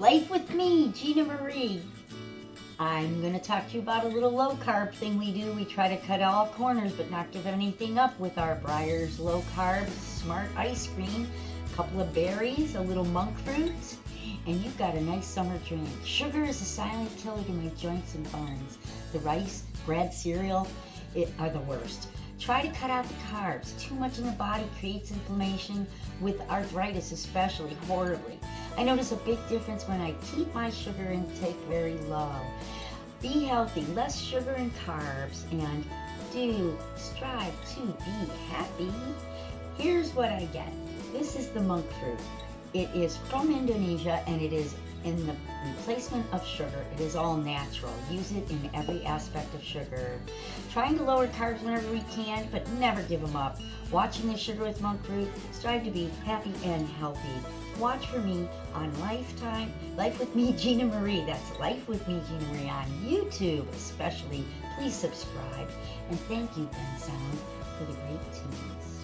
Life with me, Gina Marie. I'm going to talk to you about a little low carb thing we do. We try to cut all corners but not give anything up with our Breyers low carb smart ice cream. A couple of berries, a little monk fruit, and you've got a nice summer drink. Sugar is a silent killer to my joints and bones. The rice, bread, cereal are the worst. Try to cut out the carbs. Too much in the body creates inflammation, with arthritis especially, horribly. I notice a big difference when I keep my sugar intake very low. Be healthy, less sugar and carbs, and do strive to be happy. Here's what I get. This is the monk fruit. It is from Indonesia and it is in the replacement of sugar. It is all natural. Use it in every aspect of sugar. Trying to lower carbs whenever we can, but never give them up. Watching the Sugar with Monk Fruit, strive to be happy and healthy. Watch for me on Lifetime, Life with Me Gina Marie. That's Life with Me Gina Marie on YouTube especially. Please subscribe. And thank you, Ben Sound, for the great tunes.